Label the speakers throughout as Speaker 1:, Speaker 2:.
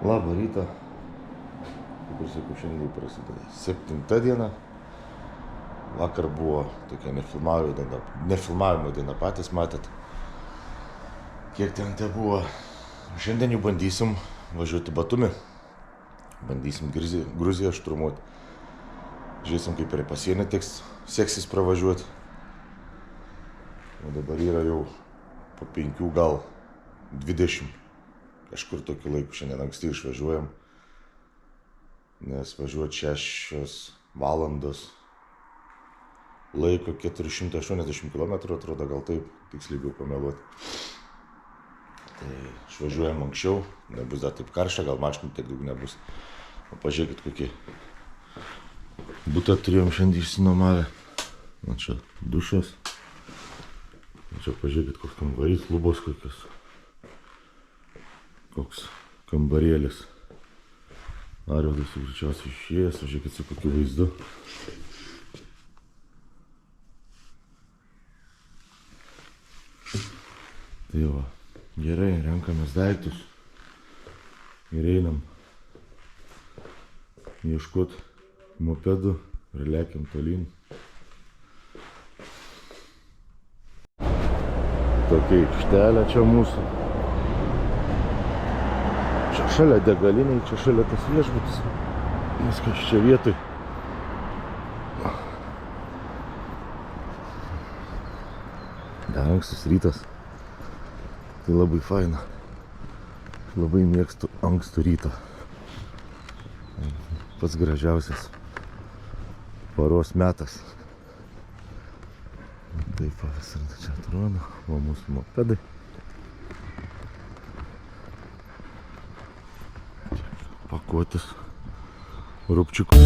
Speaker 1: Labą rytą. Kaip ir sakiau, šiandien prasideda 7 diena. Vakar buvo tokia nefilmavimo diena, patys matėt, kiek ten te buvo. Šiandien jau bandysim važiuoti Batumi. Bandysim Gruziją šturmuoti. Žiūrėsim, kaip ir pasienį seksis pravažiuoti. O dabar yra jau po 5, gal 20. Kažkur tokiu laiku šiandien anksti išvažiuojam. Nes važiuoti 6 valandos laiko 480 km, atrodo, gal taip, tiksliai bijau pameluoti. Tai išvažiuojam anksčiau, nebus dar taip karšta, gal mašinų tiek daug nebus. O pažiūrėkit, kokį butą turėjom šiandien išsinuomavę. Na čia dušas. Na čia pažiūrėkit, koks kambarys, lubos kokios. Koks kambarėlis. Arvydas greičiausiai išėjęs, žiūrėkit su kokiu vaizdu. Tai va, gerai, renkamės daiktus ir einam ieškot mopedų ir lekiam tolyn. Tokia aikštelė čia mūsų. Čia šalia degaliniai, čia šalia tas viešbutis. Viskas čia vietoj. Dar ankstus rytas. Tai labai faina. Labai mėgstu ankstų rytą. Pats gražiausias paros metas. Taip, visur čia atrodo. O mūsų mopedai. Pakuotis rūpčiukų.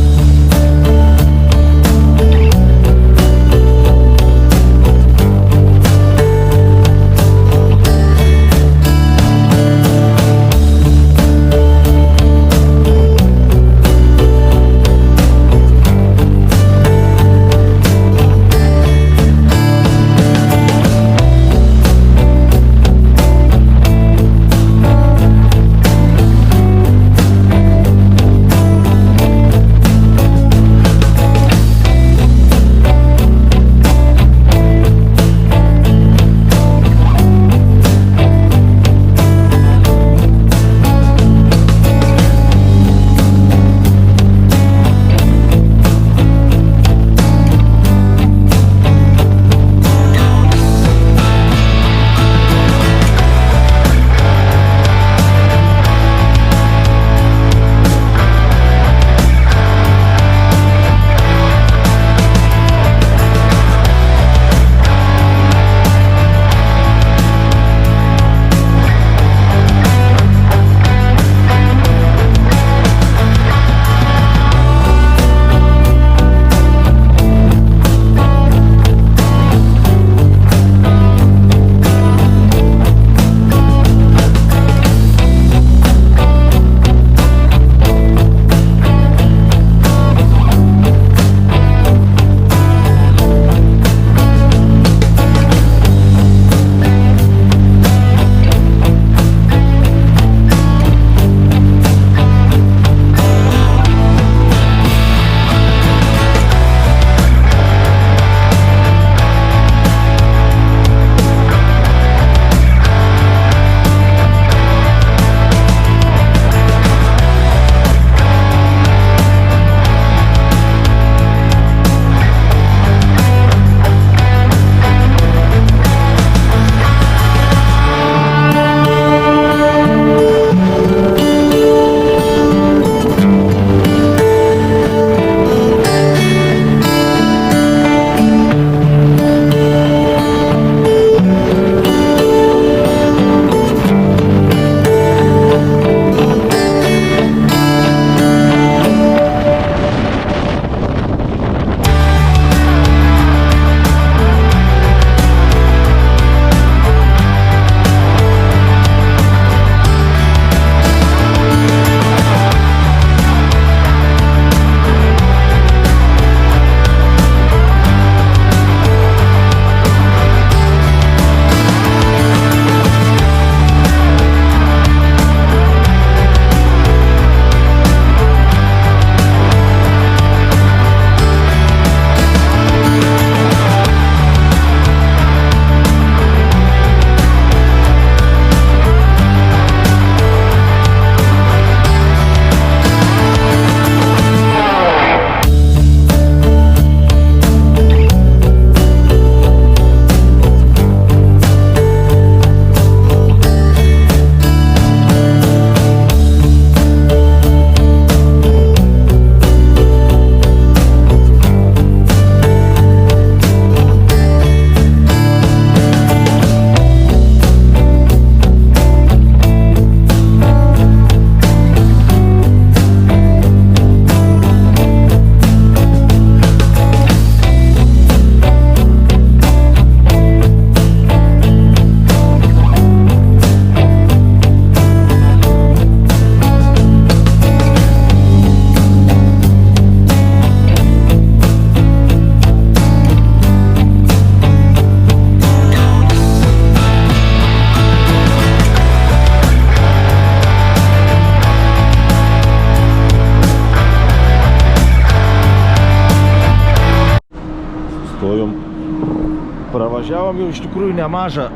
Speaker 1: Pravažiavom jau iš tikrųjų nemažą,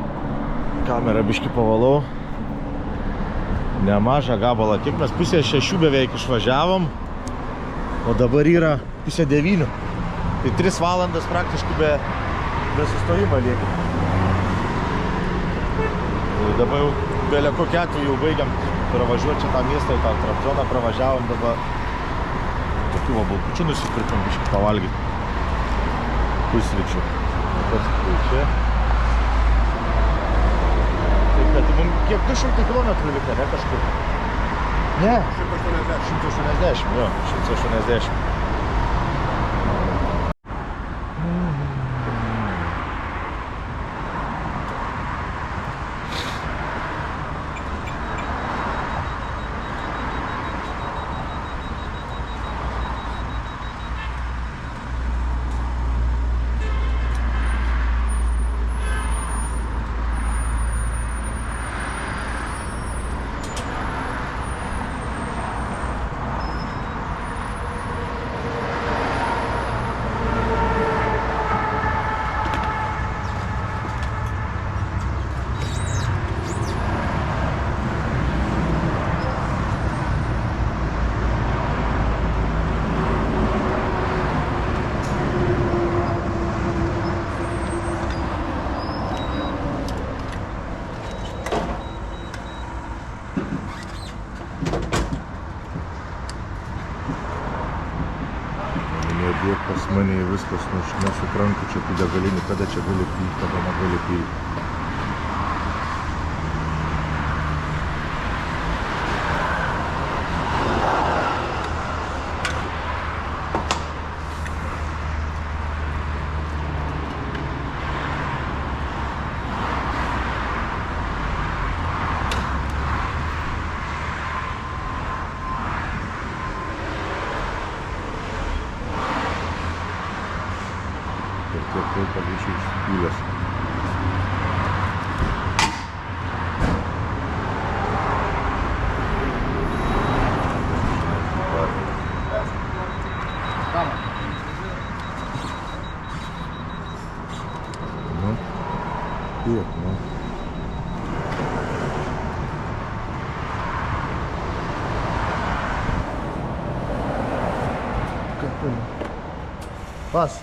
Speaker 1: kamerą biškį pavalau, nemažą gabalą, kiek mes pusę 6 beveik išvažiavom, o dabar yra pusę 9, tai 3 valandas praktiškai be sustojimo lieka. Tai dabar jau belė kokiu atveju jau baigiam pravažiuoti čia tą miestą, į tą Trabzoną pravažiavom, dabar tokių va balkučių nusipirkom biškį pavalgyti, pusryčių. Čia. Taip, kad mums kiek 200 km likę, ne kažkur? Ne, 180, jo, 180. Nebėg pas mane viskas, nu aš nesuprantu čia tų degalinių, kada čia gali pylti, kada negali pylti. Ir tiek tai pavyzdžiui išspylės. Nu, tiek, nu. Ką tai? Pas?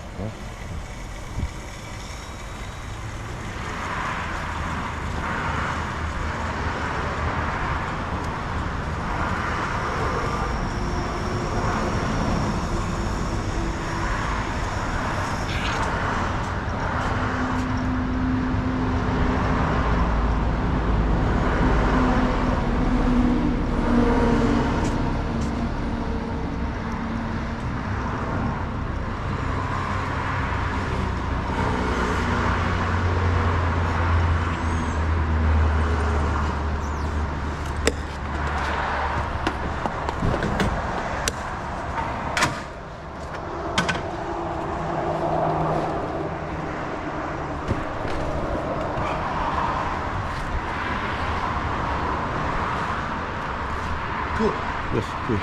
Speaker 1: Yes, please.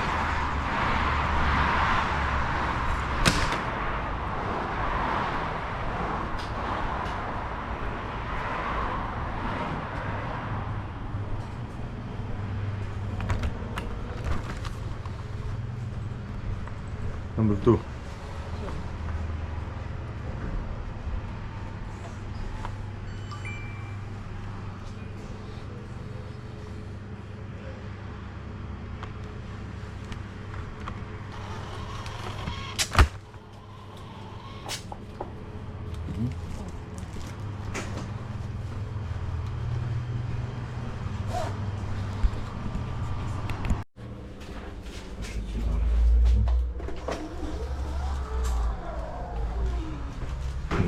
Speaker 1: Number 2.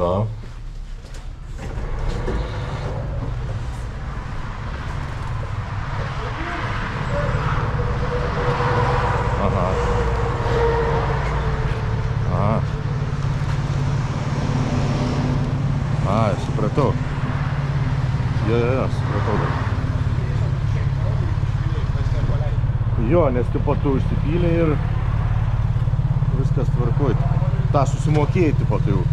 Speaker 1: No. Aha. Aha. Ai, supratau. Jo, supratau. Jo, nes tipo tu užsipylė ir viskas tvarkoj. Ta susimokėjai tipo tai jau.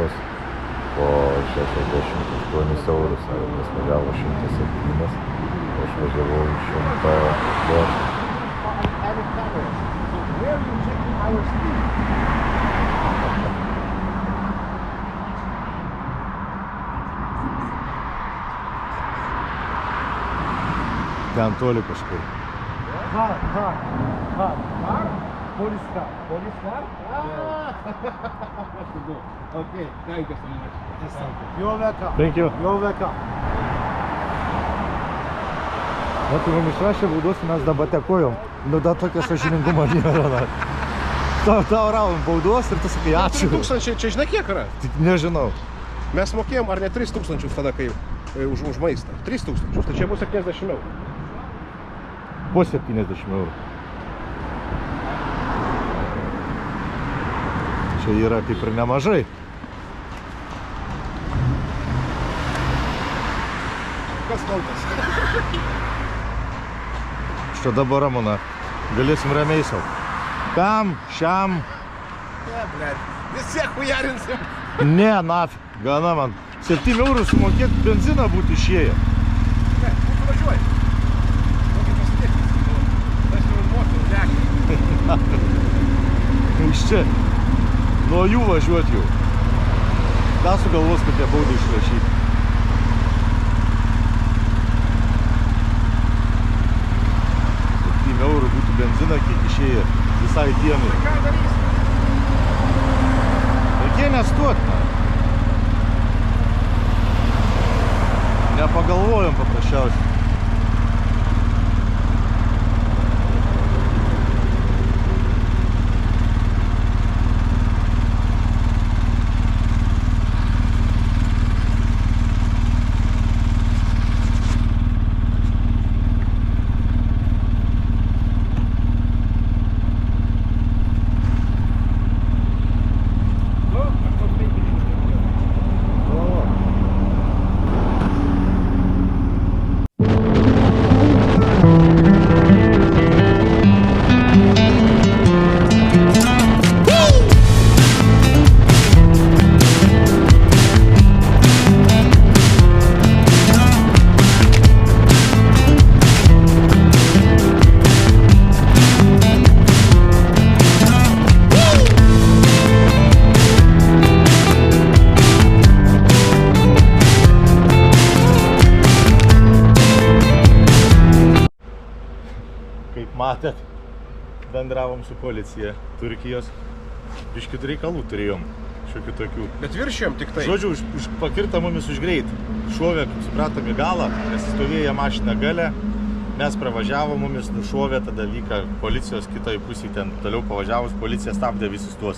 Speaker 1: baudos po 68 eurus, jis važiavo 107, aš važiavau 110. Ten toli kažkur.
Speaker 2: Car. Police car. Okay, thank you so much. You're welcome.
Speaker 1: Thank you.
Speaker 2: You're welcome.
Speaker 1: Na, tai mums išrašė baudos, mes dabar tekojom. Nu, da tokio sąžiningumo nėra. Tau ravom baudos ir tu sakai ačiū.
Speaker 2: 3000, čia žinai kiek yra?
Speaker 1: Tik nežinau.
Speaker 2: Mes mokėjom ar ne 3000 tada, kai už maistą. 3000, tai čia bus 70 eurų.
Speaker 1: Po 70 eurų. Čia yra kaip ir nemažai.
Speaker 2: Kas kaltas?
Speaker 1: Što dabar, Ramona, galėsim ramiai sau. Kam, šiam?
Speaker 2: Ne, blėt, visi hujarinsim.
Speaker 1: Ne, nafig, gana man. 7 eurų sumokėt benziną būtų išėję.
Speaker 2: Ne, būtų važiuoji. Tokį pasidėkit. Tas jau moterų lekia.
Speaker 1: Iš čia. Nuo jų važiuot jau. Ką sugalvos, kad jie baudą išrašyti? Eurų būtų benziną, kiek išėję visai dienai.
Speaker 2: Tai ką darysi?
Speaker 1: Reikėjo nestuot, na. Nepagalvojom paprasčiausiai. Matėt, bendravom su policija Turkijos. Biškių reikalų turėjom, šiokių tokių.
Speaker 2: Bet viršėjom tik tai.
Speaker 1: Žodžiu, pakirta mumis už greitį. Šovė, supratom, į galą, nes stovėjo mašina gale. Mes pravažiavom, mumis nušovė, tada vyka policijos kitoj pusėje, ten toliau pavažiavus, policija stabdė visus tuos.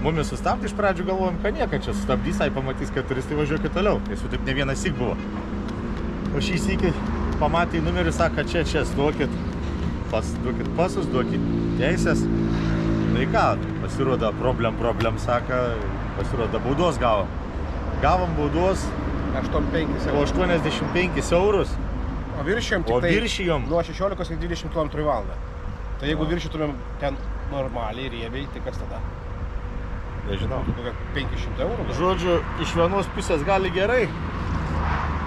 Speaker 1: Mumis sustabdė, iš pradžių galvojom, kad nieko čia sustabdys, pamatys, kad turistai važiuokit toliau. Jis jau taip ne vienas syk buvo. O šį sykį pamatė numerį, sako, čia stokit. Duokit pasus, duokit teisės. Na į ką, pasirodo problem, sako, pasirodo baudos gavom. Gavom baudos
Speaker 2: 85
Speaker 1: po 85 eurus.
Speaker 2: O viršėjom tik tai nuo 16 iki 20 km į valandą. Tai jeigu viršytumėm ten normaliai, riebiai, tai kas tada?
Speaker 1: Nežinau.
Speaker 2: 500 eurų?
Speaker 1: Žodžiu, iš vienos pusės gali gerai.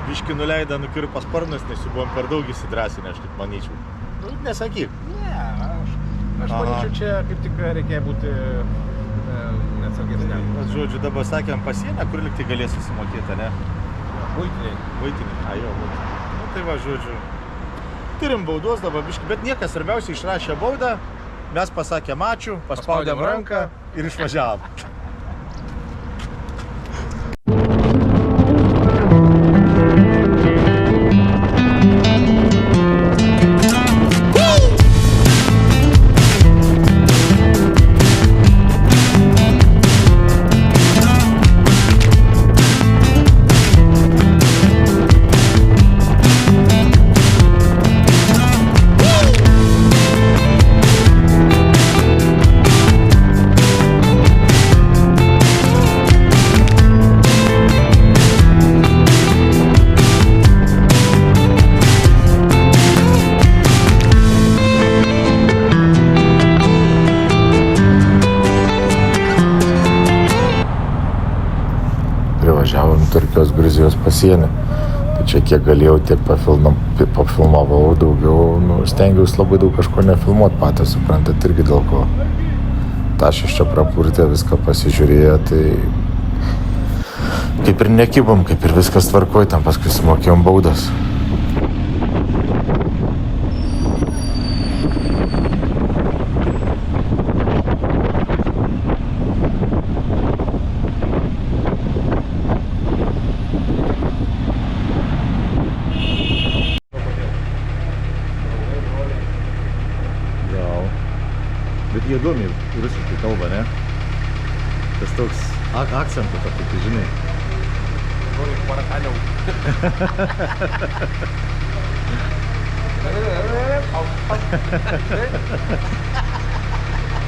Speaker 1: Biškį nuleidą nukirpo sparnus, nes jau buvom per daug įsidrąsinę, aš taip manyčiau. Nu, nesakyk.
Speaker 2: Ne, aš manyčiau, čia kaip tik reikėjo būti neatsargesniam.
Speaker 1: Žodžiu, dabar sakėm pasienę, kur liktai galės susimokėti, ne?
Speaker 2: Muitiniai.
Speaker 1: Muitiniai, jo, muitiniai. Nu, tai va, žodžiu, turim baudos dabar biškį, bet niekas svarbiausiai išrašė baudą, mes pasakėm ačiū, paspaudėm ranką ir išvažiavom. privažiavom Turkijos Gruzijos pasienį. Tai čia kiek galėjau, tiek pafilmavau daugiau, stengiausi labai daug kažko nefilmuoti, patys suprantat irgi dėl ko. Tašis čia prapurtė, viską pasižiūrėjo, tai kaip ir nekibom, kaip ir viskas tvarkoj, tam paskui sumokėjom baudas.
Speaker 3: Bet jie įdomiai rusiškai kalba, ne? Tas toks akcentų tokį, žinai.
Speaker 2: Rolik parakaliau.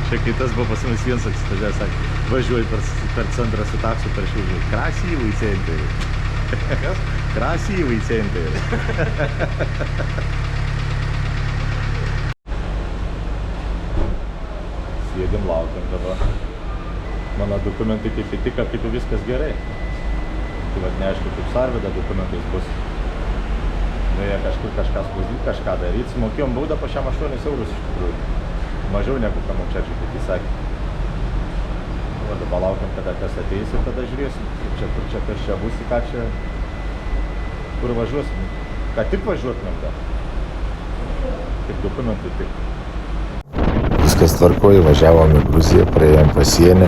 Speaker 3: Čia kai tas buvo pas mus vienas atsitažė, sakė, važiuoji per centrą su taksu per šiaužių. Krasyvai centai.
Speaker 2: Kas?
Speaker 3: Krasyvai centai. Sėdim, laukiam dabar. Mano dokumentai kaip įtika, kaip viskas gerai. Tai vat neaišku, kaip Sarvida dokumentais bus. Nuėję kažkur kažką spausdinti, kažką daryti. Sumokėjom baudą po šiam 8 eurus iš tikrųjų. Mažiau negu kamučiačiai, kaip jis sakė. O dabar laukiam, kada kas ateis ir tada žiūrėsim, kur čia per čia bus, ką čia, kur važiuosim. Ką tik važiuotumėm dar. Kaip dokumentai tik.
Speaker 1: Viskas tvarkoja, važiavom į Gruziją, praėjom pasienį,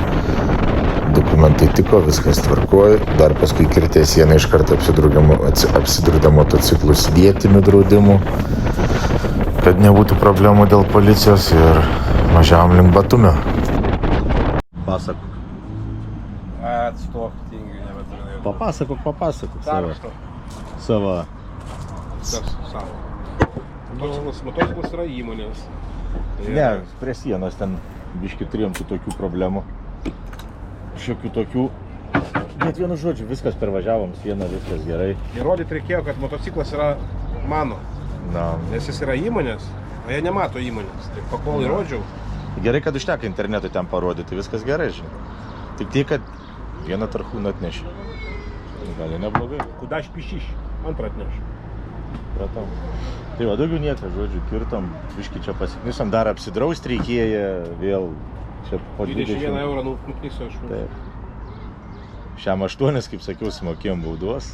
Speaker 1: dokumentai tiko, viskas tvarkoja, dar paskui kirtė sieną iš karto apsidraudė motociklus vietinių draudimų, kad nebūtų problemų dėl policijos ir važiavom link Batumio.
Speaker 3: Pasakok.
Speaker 2: Atstok, tingiu, nebeturiu.
Speaker 3: Papasakok
Speaker 2: Savo.
Speaker 3: savo.
Speaker 2: Kas savo? Motociklas yra įmonės.
Speaker 3: Ne, prie sienos ten biški turėjom tų tokių problemų. Šiokių tokių. Bet vienu žodžiu, viskas pervažiavom sieną, viskas gerai.
Speaker 2: Įrodyti reikėjo, kad motociklas yra mano.
Speaker 3: Na.
Speaker 2: Nes jis yra įmonės, o jie nemato įmonės. Tai pakol įrodžiau.
Speaker 3: Gerai, kad užteka internetui ten parodyti, viskas gerai, žinai. Tik tiek, kad vieną tarhūną atneši. Gal ir neblogai.
Speaker 2: Kuda aš pišiš, antrą atnešu.
Speaker 3: Pratau. Tai va, daugiau nieko, žodžiu, kirtom, biški čia pasiknisom, dar apsidraust reikėjo, vėl čia po
Speaker 2: 21 eurą nuknysiu aš.
Speaker 3: Taip. Šiam 8, kaip sakiau, sumokėjom baudos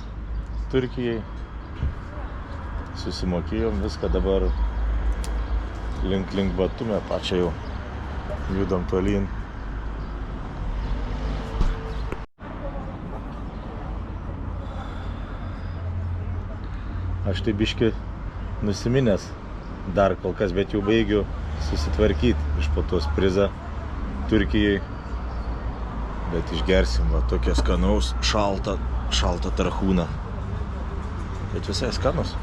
Speaker 3: Turkijai. Susimokėjom viską, dabar link Batumio, pačią jau judam tolyn. Aš tai biški nusiminęs dar kol kas, bet jau baigiu susitvarkyti iš po tos prizą Turkijai. Bet išgersim va tokia skanaus šaltą tarhūną. Bet visai skanus.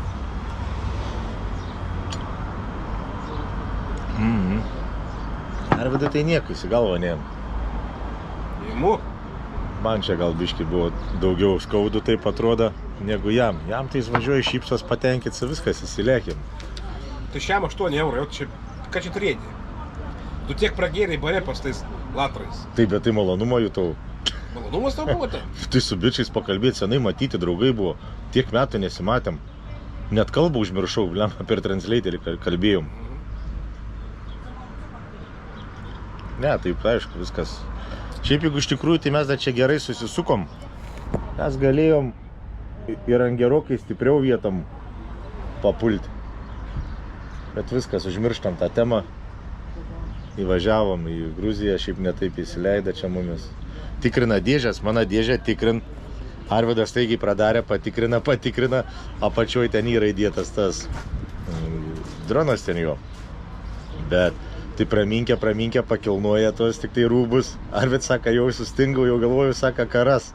Speaker 3: Arvidai tai nieko, į galvą neėm.
Speaker 2: Įmu?
Speaker 3: Man čia gal biški buvo daugiau skaudu, taip atrodo, negu jam. Jam tai jis važiuoja šypsos patenkinti, viskas, įsilėkim.
Speaker 2: Tai šiam 8 eurų, jau čia, ką čia turėti? Tu tiek pragėrai bare pas tais latrais.
Speaker 3: Taip, bet tai malonumo jutau.
Speaker 2: Malonumas tau buvo tai?
Speaker 3: Tai su bičiais pakalbėti, senai matyti, draugai buvo. Tiek metų nesimatėm. Net kalbą užmiršau, per translatorį kalbėjom. Ne, taip, aišku, viskas. Šiaip jeigu iš tikrųjų, tai mes dar čia gerai susisukom. Mes galėjom ir ant gerokai stipriau vietam papulti. Bet viskas, užmirštam tą temą. Įvažiavom į Gruziją, šiaip netaip įsileidę čia mumis. Tikrina dėžės, mano dėžę tikrin. Arvidas staigiai pradarė, patikrina, apačioj ten yra įdėtas tas dronas ten jo. Bet tai praminkė, pakilnuoja tos tik tai rūbus. Arvid sako, jau sustingau, jau galvoju, sako, karas.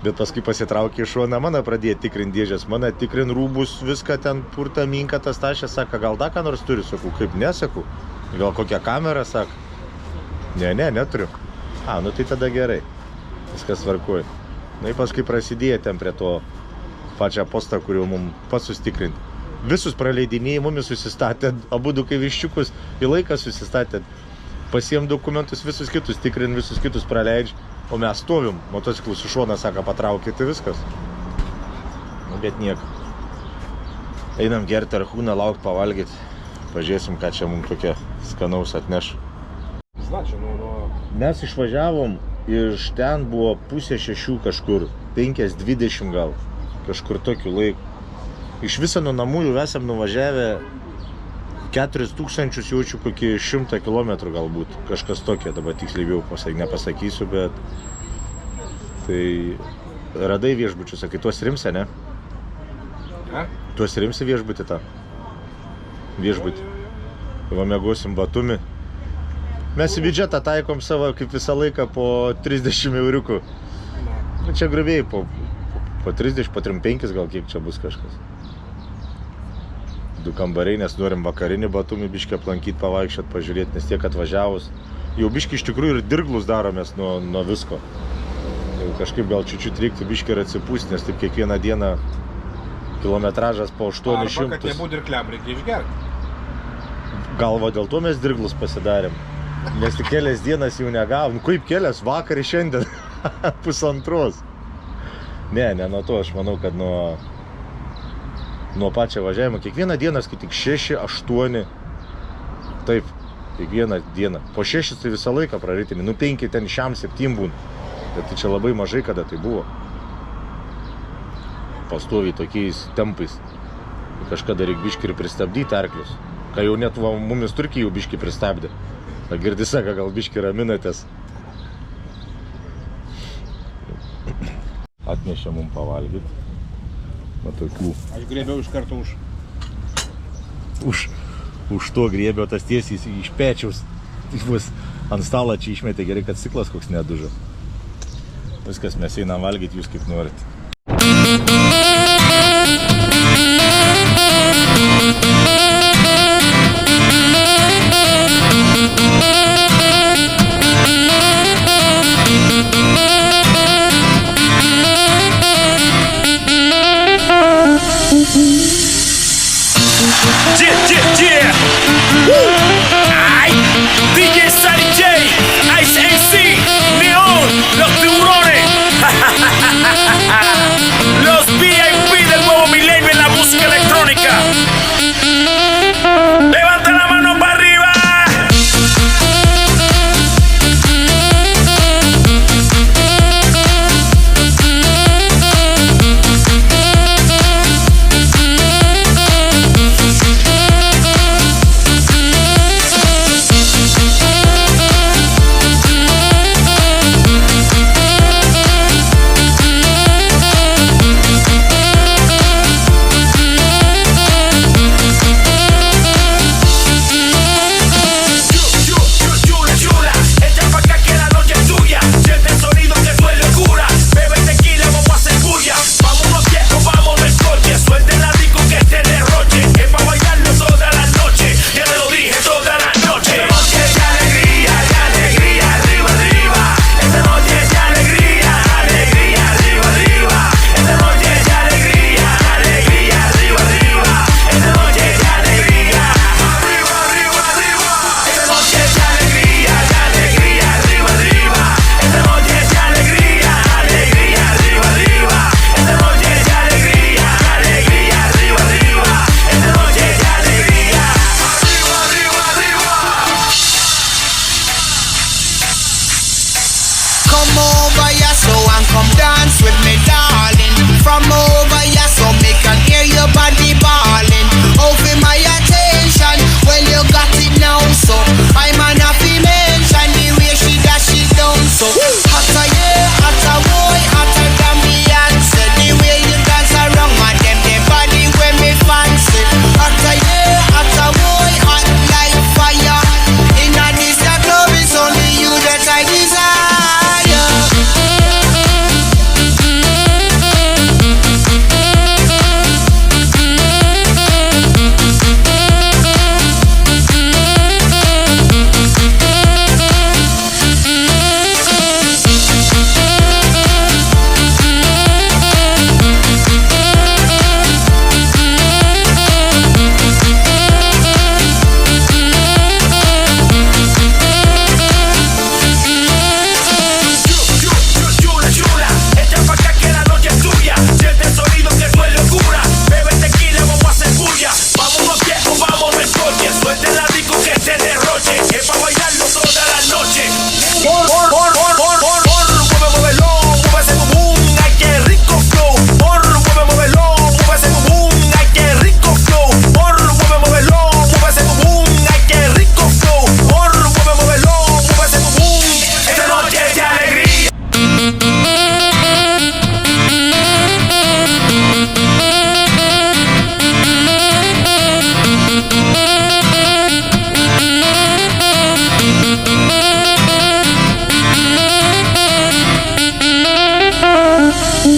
Speaker 3: Bet paskui pasitraukė iš šoną, mano pradėjo tikrinti dėžės, mano tikrin rūbus, viską ten purta minka, tas tašė, sako, gal tą ką nors turi, sakau, kaip nesakau, gal kokią kamerą, sako. Ne, neturiu. Nu tai tada gerai, viskas tvarkuoja. Na ir paskui prasidėjo ten prie to pačią postą, kur jau mums pats sustikrinti. Visus praleidinėjai, mumis susistatė, abudu kai viščiukus į laiką susistatė. pasiėm dokumentus visus kitus, tikrin visus kitus praleidži, o mes stovim, motociklus iš šoną, sako, patraukite viskas. Nu, bet nieko. Einam gerti archūną, laukt pavalgyti. Pažiūrėsim, ką čia mums tokia skanaus atneš.
Speaker 2: Значит,
Speaker 3: Mes išvažiavom, iš ten buvo 5:30 kažkur, 5:20 gal, kažkur tokiu laiku. Iš viso nuo namų jau esam nuvažiavę 4000, jaučiu kokį 100 km galbūt, kažkas tokia, dabar tiksliai jau nepasakysiu, bet tai radai viešbučius, sakai, tuos rimsi, ne? Tuos rimsi viešbutį tą? Viešbutį. Va mėgosim Batumi. Mes į biudžetą taikom savo, kaip visą laiką, po 30 euriukų. Čia grubiai, po 30, po 35 gal kiek čia bus kažkas. 2 kambariai, nes norim vakarinį Batumį biškį aplankyti, pavaikščiot, pažiūrėti, nes tiek atvažiavus. Jau biškį iš tikrųjų ir dirglus daromės nuo visko. Jau kažkaip gal čiučiut reiktų biškį ir atsipūsti, nes taip kiekvieną dieną kilometražas po 800.
Speaker 2: Arba, kad nebūtų ir kleb, reikia išgerti.
Speaker 3: Galva dėl to mes dirglus pasidarėm. Nes tik kelias dienas jau negavom. Kaip kelias? Vakar ir šiandien. 1:30. Ne nuo to, aš manau, kad nuo pačio važiavimo. Kiekvieną dieną skaityk 6-8. Taip, kiekvieną dieną. Po 6 tai visą laiką prarytinį. Nu 5 ten šiam 7 būna. Bet tai čia labai mažai kada tai buvo. Pastoviai tokiais tempais. Kažkada reik biškį ir pristabdyti arklius. Kai jau net mumis Turkija jau biškį pristabdė. Girdi sako, gal biškį raminatės. Atnešė mum pavalgyti. Va tokių.
Speaker 2: Aš grėbiau iš karto
Speaker 3: Už to grėbiau tas tiesiai iš pečiaus. Bus ant stalo čia išmetė, gerai, kad stiklas koks nedužo. Viskas, mes einam valgyti, jūs kaip norit.
Speaker 4: ¡Ay! DJ Sunny J, Ice AC, Neon, los tiburones.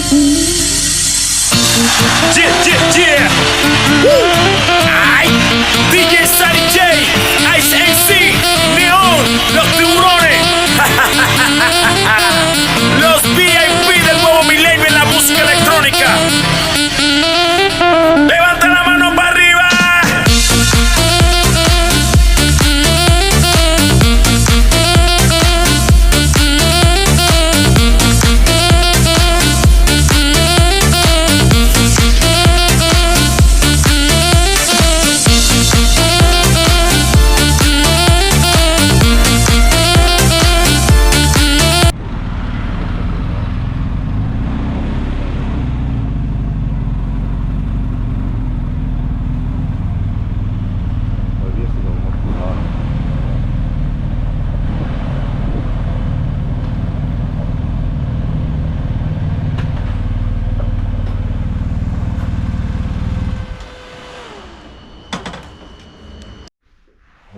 Speaker 4: Yeah. Ay, DJ Sari J, Ice AC, Neon, los tiburones. Los VIP del nuevo milenio en la música electrónica. Levanta la mano para arriba.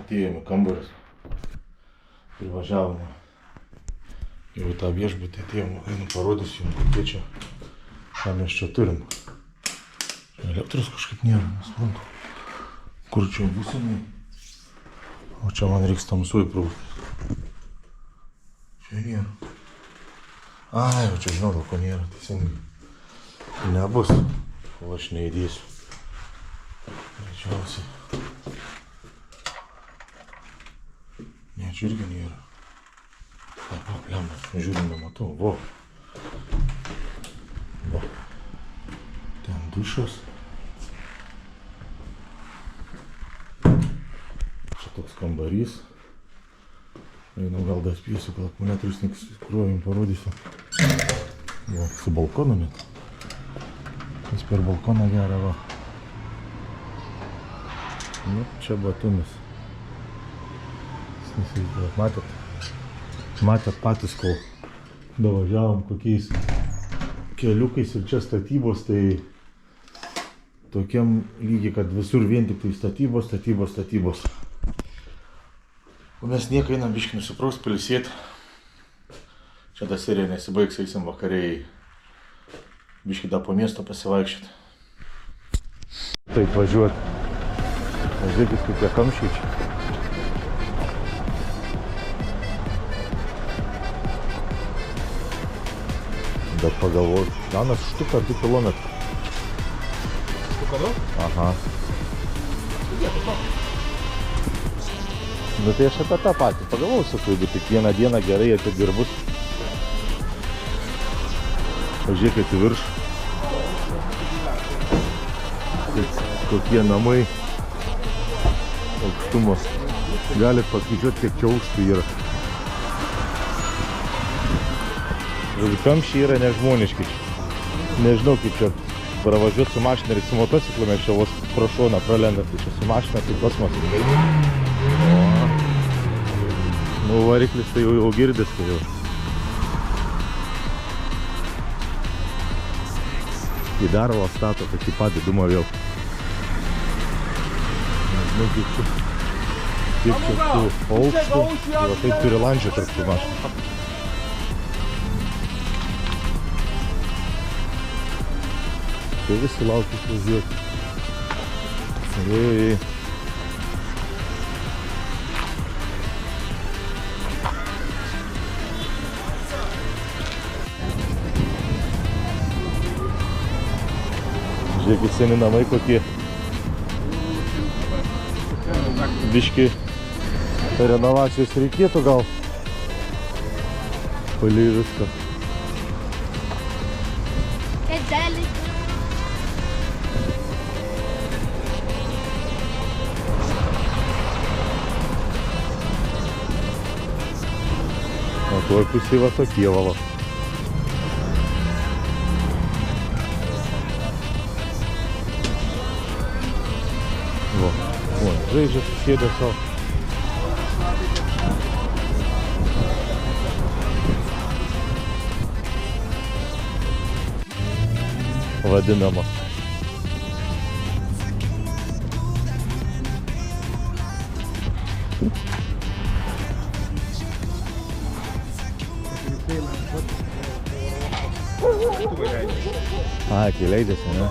Speaker 3: Atėjome kambaris, privažiavome jau į tą viešbutį, atėjome, einu parodysiu jums, kokie čia, ką mes čia turim. Elektros kažkaip nėra, nesuprantu, kur čia būsenai, o čia man reiks tamsui praustis. Čia nėra. Ai, jau čia žinau, dėl ko nėra, teisingai. Nebus, kol aš neįdėsiu. Greičiausiai. Ne, čia irgi nėra. Lemba, žiūrim, nematau. Vo. Ten dušas. Čia toks kambarys. Einu, gal dar spėsiu, gal akumuliatorius nekruoju jums parodysiu. Va, su balkonu net. Jis per balkoną gerą, va. Nu, čia batumis. Matėt patys, kol davažiavom kokiais keliukais ir čia statybos, tai tokiam lygiai, kad visur vien tik tai statybos. O mes niekai einam biškį nusipraust, pailsėt. Čia ta serija nesibaigs, eisim vakariai biškį dar po miesto pasivaikščiot. Taip važiuot. Žiūrėkis, kokie kamščiai čia. Bet pagalvoju, ganas štuką 2 kilometrų.
Speaker 2: Štuką 2?
Speaker 3: Aha. Nu tai aš apie tą patį pagalvoju, sakau, jeigu tik vieną dieną gerai atidirbus. Pažiūrėkit į viršų. Kokie namai. Aukštumos. Galit paskaičiuoti, kiek čia aukštų yra. Kamščiai yra nežmoniški. Nežinau, kaip čia pravažiuoti su mašina ir su motociklu, mes čia vos pro šoną pralendam, tai čia su mašina tai kosmosas. Nu, variklis tai jau girdės, tai jau. Į darvą stato tokį padidumą vėl. Nežinau, kaip čia su aukštu, va taip turi landžią tarp tų mašinų. Tai visi laukia išvažiuoti. Ei. Žiūrėkit, seni namai kokie. Biški renovacijos reikėtų gal. Palei viską. O toj pusėj va tokie va. Va, žaidžia susėdę savo. Vadinama.
Speaker 2: lėktuvai leidžiasi.
Speaker 3: A, kai leidžiasi, ne?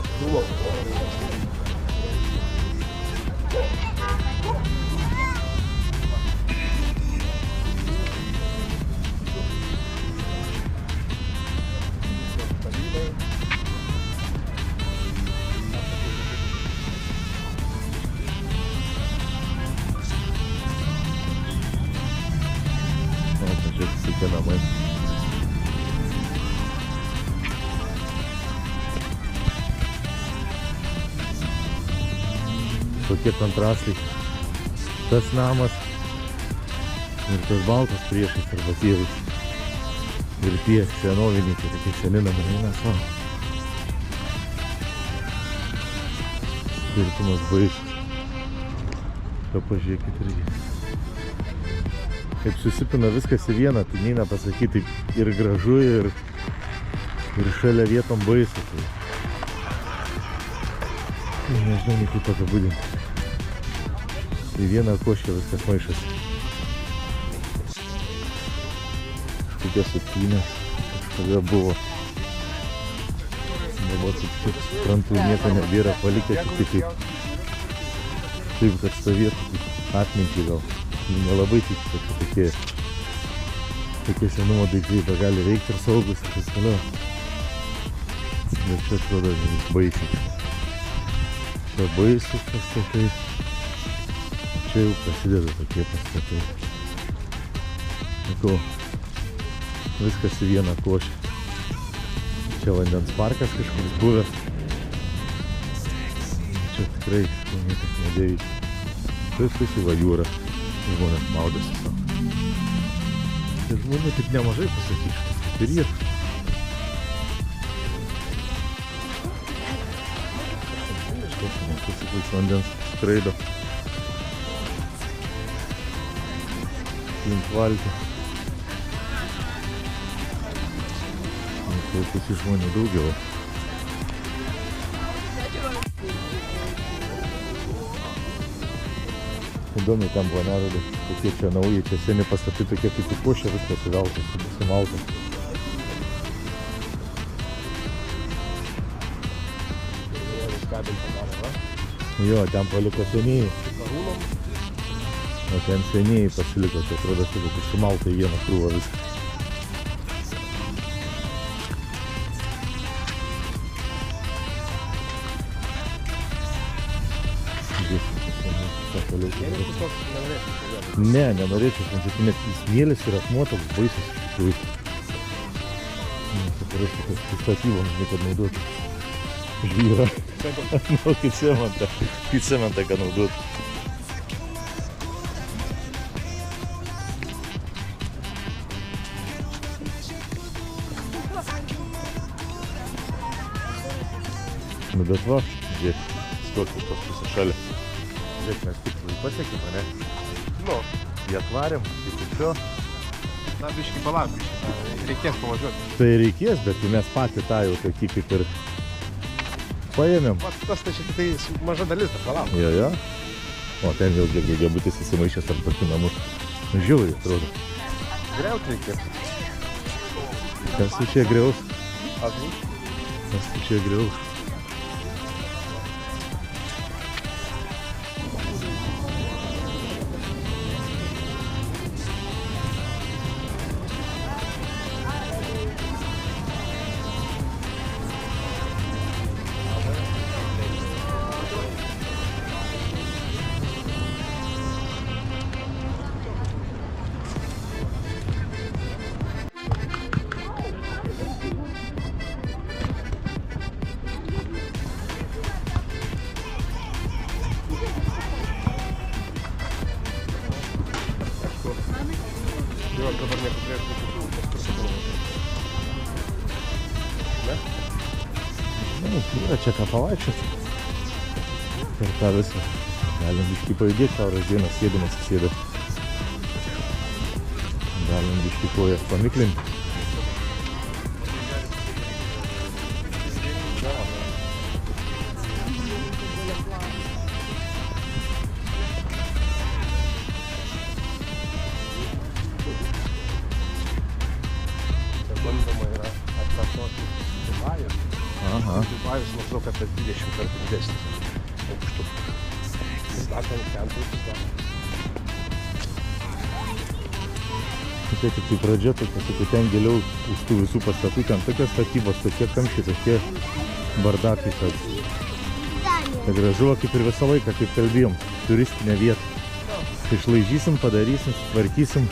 Speaker 3: Tokie namai. Tokie kontrastai. Tas namas ir tas baltas priešas arba tėvis. Ir tie senoviniai, tokie seni namai. Eina savo. Skirtumas baisus. Ką pažiūrėkit irgi. Kaip susipina viskas į vieną, tai neina pasakyti ir gražu, ir šalia vietom baisu. Tai nežinau, nei kaip apibūdinti. Į vieną koškę viskas maišasi. Tokie supynės kažkada buvo. Dabar suprantu, nieko nebėra palikę, tik taip, kad stovėtų atmintį gal. Nelabai tik, kad tokie senumo daiktai gali veikti ir saugus ir taip toliau. Bet čia atrodo baisiai. Čia baisus pastatai. Čia jau prasideda tokie pastatai. Sakau, viskas į vieną košę. Čia vandens parkas kažkoks buvęs. Čia tikrai niekas nedėvys. Tai susiva jūra. Žmonės maudosi savo. Ir žmonių tik nemažai pasakyčiau, kaip ir jie. Kažkas motociklas vandens skraido. Link valtį. Tai pusė žmonių daugiau. Įdomi ten buvo nerodė, kokie čia nauji, čia seni pastatai tokie kaip į košę, viskas suveltas, sumaltas. Jo, ten paliko senieji. O ten senieji pasiliko, tai atrodo, kad sumalta į vieną krūvą viską. Ne, nenorėčiau, net smėlis ir akmuo toks baisus. Suprasti, kad statyvom, kad naudoti žvyrą. Nu, kaip cementą, kad naudoti. Nu, bet va, žiūrėk, stovi tos visą šalia. Žiūrėk, mes tik pasiekėm, ne?
Speaker 2: Nu,
Speaker 3: į akvarium, tai šio.
Speaker 2: Na, biškį palauk, reikės pavažiuoti.
Speaker 3: Tai reikės, bet mes patį tą jau tokį kaip ir paėmėm.
Speaker 2: Pats tas tai šiek tiek maža dalis, tai palauk.
Speaker 3: Jo. O ten jau daugiabutis įsimaišęs ant tokių namų. Žiauriai, atrodo.
Speaker 2: Griauti reikės.
Speaker 3: Kas tu čia griaus?
Speaker 2: Agnį?
Speaker 3: Kas tu čia griaus?
Speaker 2: Jo, dabar nepaturėtų būti. Ne?
Speaker 3: Nu, yra čia ką pavaikščioti. Per tą visą. Galim biškį pajudėti, šiaurės dieną sėdimas įsėda. Galim biškį kojas pamiklinti.
Speaker 2: Bandoma yra atraktuoti Dubajus.
Speaker 3: Aha.
Speaker 2: Dubajus maždaug apie 20 kartų didesnis aukštu. Statant ten būtų dar.
Speaker 3: Tai tik tai pradžia, tokia, sakau, ten giliau už tų visų pastatų, ten tokios statybos, tokie kamščiai, tokie bardakai, kad gražu, kaip ir visą laiką, kaip kalbėjom, turistinė vieta. Išlaižysim, padarysim, sutvarkysim,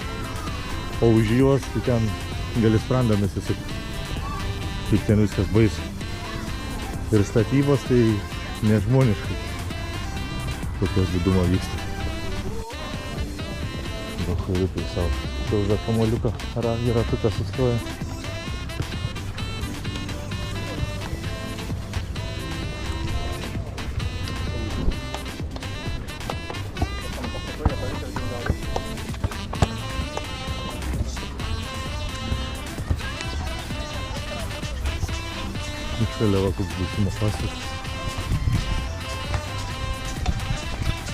Speaker 3: o už juos tai ten gali sprandą nusisukti, kaip ten viskas baisu. Ir statybos tai nežmoniškai, kokios didumo vyksta. Bachaliukai savo. Čia už akamoliuką ratuką sustoja. Šalia va koks būsimo pastatas.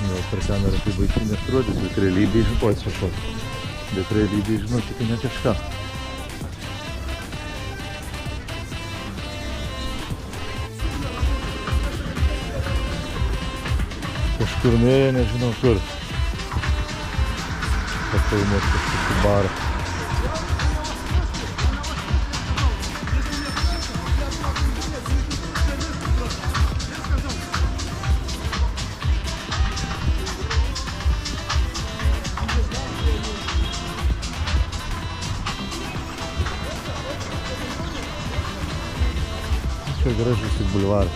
Speaker 3: Gal per kamerą tai baisiai neatrodys, bet realybėj žinau, atsiprašau. Bet realybėj žinau, tik ne kažką. Kažkur nuėjo, nežinau kur. Pafilmuot kažkokį barą. Čia gražus tik bulvaras.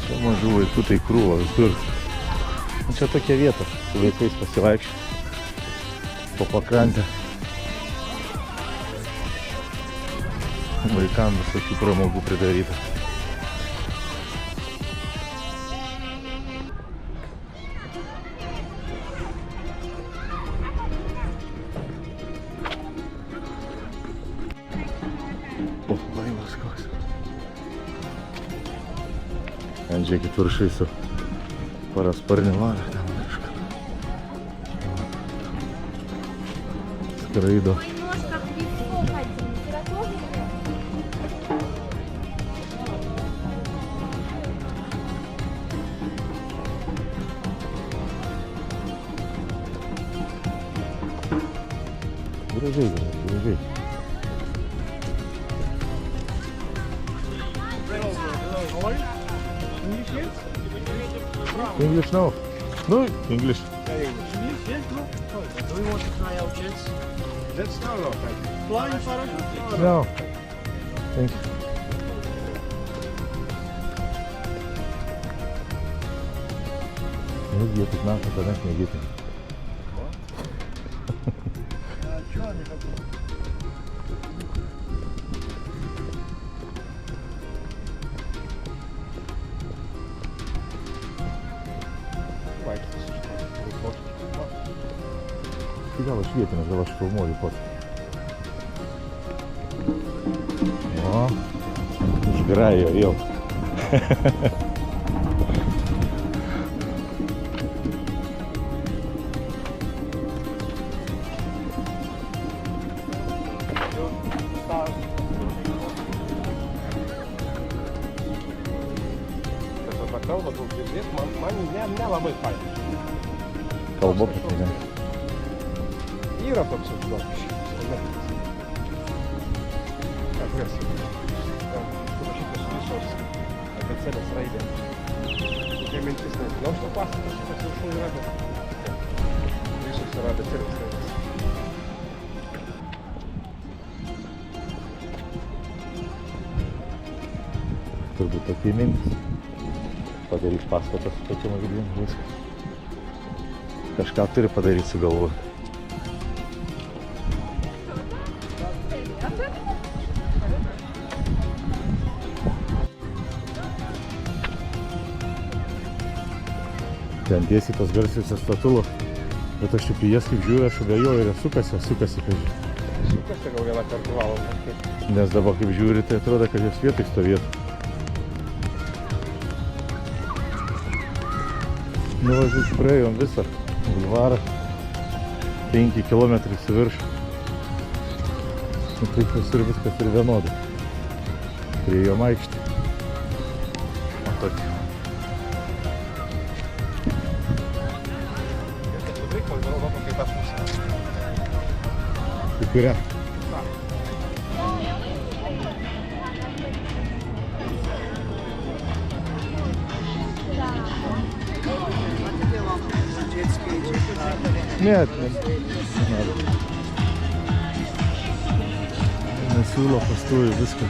Speaker 3: Čia mažų vaikų tai krūva visur. Čia tokia vieta, su vaikais pasivaikščioti po pakrantę. Vaikams visokių pramogų pridaryta. O, laivas koks. Ten žiūrėkit viršai su parasparnė varė, ten virška. Skraido. Gražiai, gražiai. English now? No, English.
Speaker 2: Do you want to try out jets? Jets now, no, thank you. Flying parachute?
Speaker 3: No. Thank you. Nu, jie tik naktą tavęs negėti. Tai gal aš vietinis, gal aš filmuoju pats. O, užgrajo jau.
Speaker 2: Kalba daug girdėt, man nelabai fainai.
Speaker 3: Kalba patinka.
Speaker 2: Yra toks užduotis. Kas? Parašytas visos abėcėlės raidės. Tokia mintis nežinau, šito pastatas šitas viršų yra, bet visos yra abėcėlės raidės.
Speaker 3: Turbūt tokie mintis. Padaryti pastatą su tokiam erdvėm, viskas. Kažką turi padaryti su galvu. Ten tiesiai tos garsiusios statulos Bet aš tik į jas kaip žiūriu, aš abejoju ir sukasi, kad...
Speaker 2: Sukasi gal vieną kartą valandą.
Speaker 3: Nes dabar kaip žiūri, tai atrodo, kad jos vietai stovėtų. Nu, važiuoju, praėjom visą bulvarą. 5 km su virš. Nu, taip viskas ir vienodai. Prie jo aikštė. O tokį. Į kurią? Нет. Nesiūlo pastovi viską.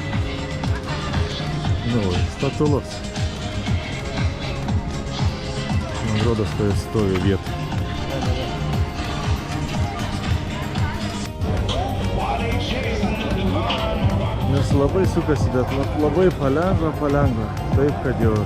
Speaker 3: Nu, statulos. Man rodos, kad stovi vietą. Nes labai sukasi, bet labai palengva. Taip, kad jau...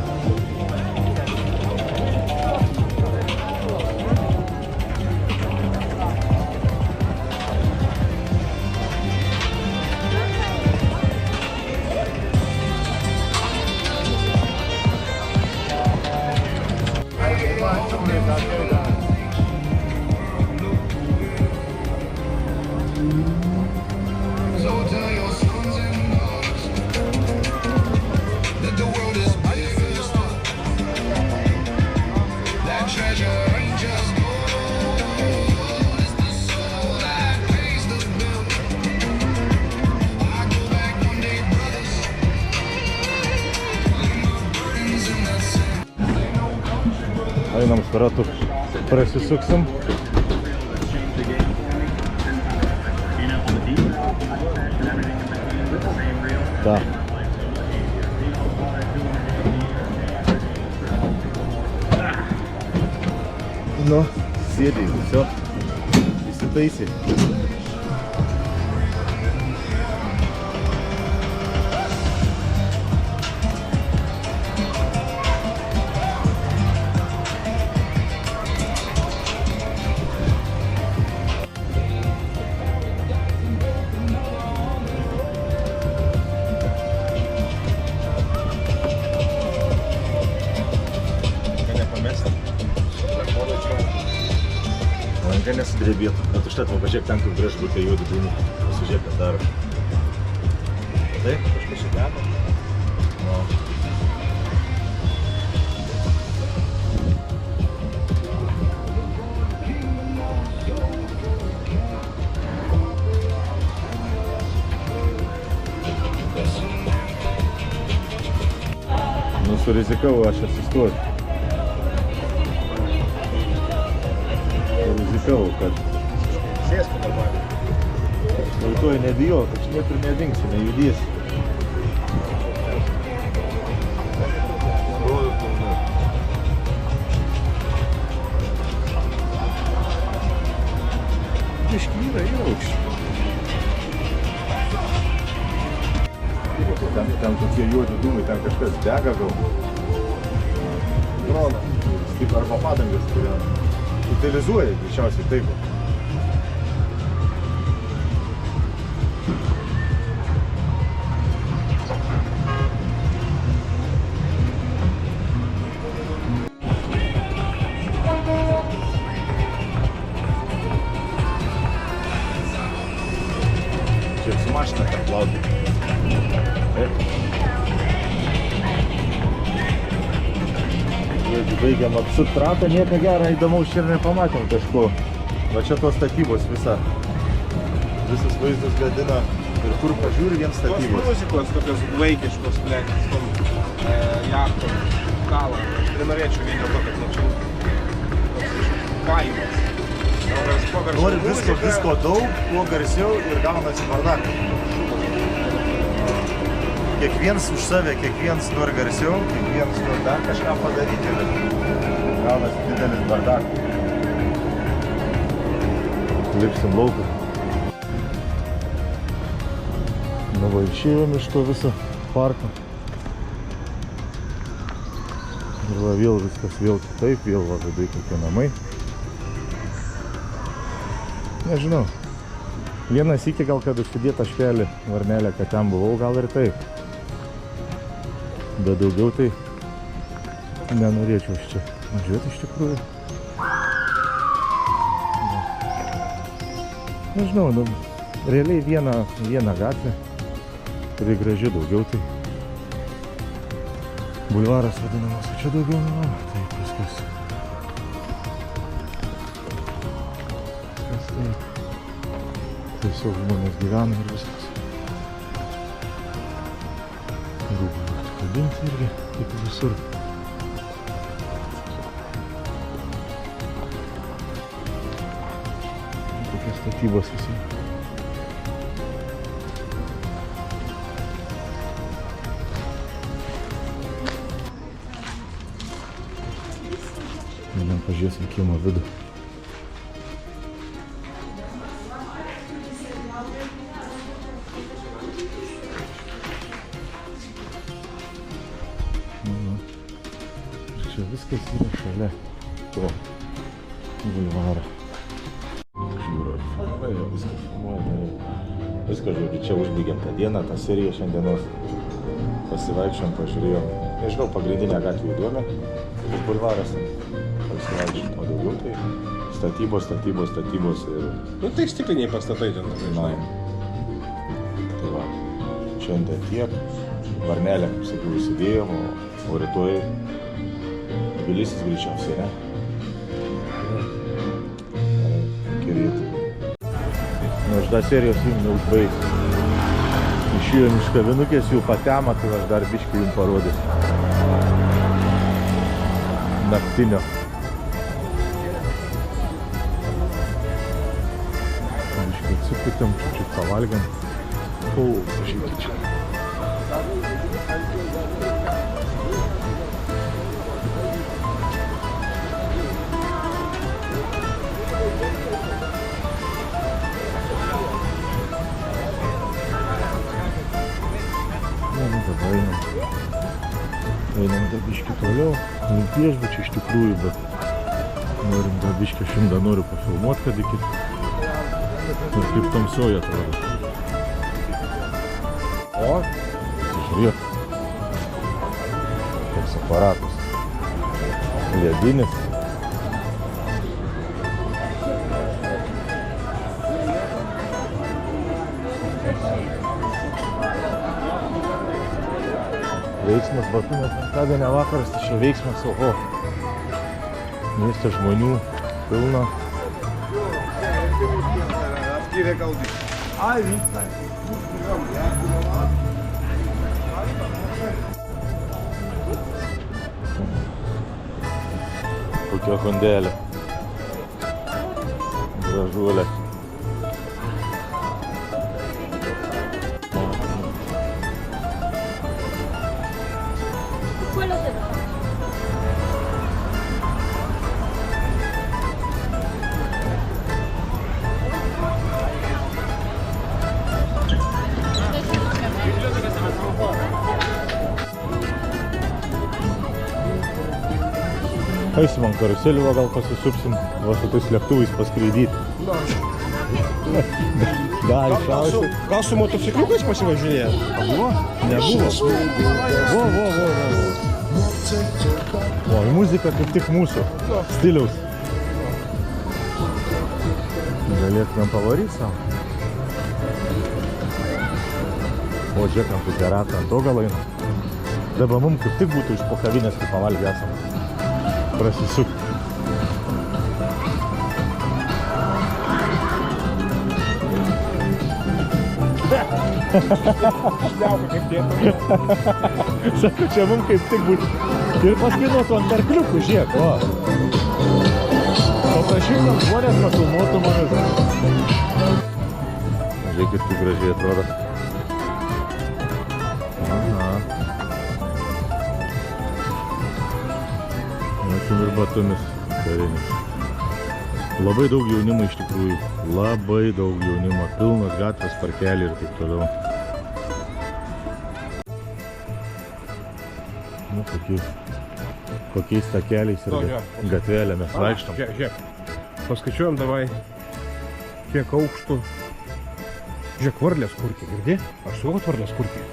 Speaker 3: Einam ratu, prasisuksim. Da. Nu, sėdai, visio. Įsitaisė. Ranka nesidrebėtų, bet užtat pažiūrėk ten, kaip gražu būtų juodi dūmų. Pasižiūrėk, kas daro. Taip, kažkas čia teko. No. Nu, surizikavau, aš atsistoju. Rizikavau, kad...
Speaker 2: Sėskų normaliai.
Speaker 3: Vaituoju, nebijau, kad čia niekur nedingsi, nejudėsi. Biškį yra aukščių. Ten tokie juodi dūmai, ten kažkas dega gal. Dronas. Taip arba padangas, kurie utilizuoja, greičiausiai taip. Čia su mašina ten plaukia. Taip. Baigiam apsukt ratą, nieko gero, įdomaus čia ir nepamatėm kažko. Va čia tos statybos visas vaizdas gadina ir kur pažiūri vien statybos.
Speaker 2: Tos muzikos tokios vaikiškos, jachto, kalo. Aš nenorėčiau vien dėl to, kad mačiau paimas.
Speaker 3: Nori visko daug, kuo garsiau ir gaunasi bardakas. Kiekvienas už save, kiekvienas nori garsiau, kiekvienas nori dar kažką padaryti ir gaunasi didelis bardakas. Lipsim lauką. Nu va, išėjom iš to viso parko. Ir va, vėl viskas vėl kitaip, vėl va, vidai kokie namai. Nežinau. Vienas iki gal, kad užsidėt taškelį Varnelę, kad ten buvau, gal ir taip. Bet daugiau tai nenorėčiau aš čia važiuoti iš tikrųjų. Nežinau, nu, realiai viena gatvė, kuri graži, daugiau tai bulvaras vadinamas, o čia daugiau namų, taip viskas. Viskas taip. Tiesiog žmonės gyvena ir viskas. Rūbų atkabinti irgi, kaip visur. Tokios statybos visi. Vienam pažiūrėsim kiemo vidų. Čia viskas yra šalia to bulvaro. Viskas, žodžiu, čia užbaigėm tą dieną, tą seriją šiandienos. Pasivaikščiom, pažiūrėjom. Nežinau, pagrindinę gatvę įdomią. Ir bulvaras. Pasivaikščiom, o daugiau tai statybos ir...
Speaker 2: Nu tai stikliniai pastatai ten.
Speaker 3: Na, tai va, šiandien tiek. Varnelę, kaip sakiau, įsidėjom, o rytoj Tbilisis greičiausiai, ne? Gerėtų. Nu, aš dar serijos jums neužbaigsiu. Išėjom iš kavinukės, jų patema, tai aš dar biškį jums parodysiu. Naktinio. Biškį atsiputėm, čiut pavalgiam. O, pažiūrėkit čia. Einam dar biškį toliau, link viešbučio iš tikrųjų, bet norim dar biškį, aš jums dar noriu pafilmuoti, kad iki ir kaip tamsoje atrodo. O, žiūrėk, toks aparatas, ledinis. Veiksmas Batumės penktadienio vakaras, tai čia veiksmas, oho. Mieste žmonių pilna. Kokia hondelė. Gražuolė. Eisim ant karuselių, gal pasisupsim, va su tais lėktuvais paskraidyti. Da, išausi.
Speaker 2: Gal su motocikliukais pasivažinėja?
Speaker 3: Buvo? Nebuvo. O, muzika kaip tik mūsų stiliaus. Galėtumėm pavaryti savo. O, žiūrėkam, tai geratą ant to gal eina. Dabar mums kaip tik būtų iš po kavinės, kaip pavalgę esam. Prasisukti.
Speaker 2: Šliauka kaip dėtų.
Speaker 3: Sako, čia mums kaip tik būtų. Ir paskainuotų ant arkliukų, žiūrėk, o. Paprašyk tam žmonės nufilmuotų manis. Žiūrėkit, kaip gražiai atrodo. Aha. Mačiau ir Batumis karinis. Labai daug jaunimo iš tikrųjų. Labai daug jaunimo. Pilnas gatvės, parkelį ir taip toliau. Nu, kokiais takeliais ir gatvelė mes vaikštom.
Speaker 2: Žiūrėk. Paskaičiuojam davai. kiek aukštų. Žiūrėk, varlės kurkė, girdi? Aš su kad varlės kurkė.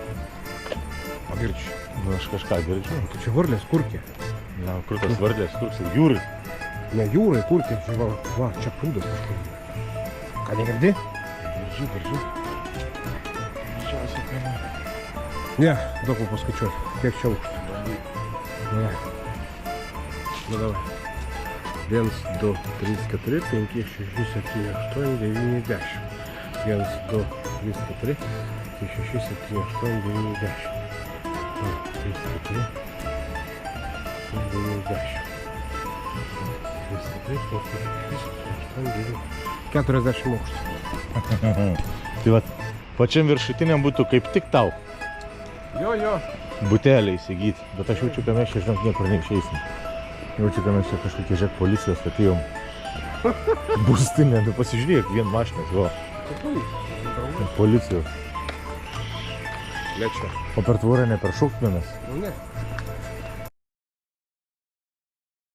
Speaker 2: Pagirčiu.
Speaker 3: Nu, aš kažką girdžiu.
Speaker 2: Tai čia varlės kurkė.
Speaker 3: Na, kur tas vardės, kur tas jūrai?
Speaker 2: Ne jūrai kurkė, čia va, čia prūdas kažkur. Ką negirdi?
Speaker 3: Girdžiu.
Speaker 2: Ne, daug paskaičiuoti. Kiek čia aukštų? Ne. Nu, davai. 1, 2, 3, 4, 5, 6, 7, 8, 9, 10. 1, 2, 3, 4, 5, 6, 7, 8, 9, 10. 2, 3, 4, 9, 10. 3, 4, 5, 6, 7, 8, 9. 40 aukštų.
Speaker 3: Tai va, pačiam viršutiniam būtų kaip tik tau
Speaker 2: Jo.
Speaker 3: butelį įsigyti. Bet aš jaučiu, kad mes čia, žinok, niekur neišeisim. Jaučiu, kad mes čia kažkokie, žiūrėk, policijos atėjom. Būstinė, tu pasižiūrėk, vien mašinas, va. Policijos.
Speaker 2: Lečia.
Speaker 3: O per tvorą neperšokt vienas.
Speaker 2: Nu ne.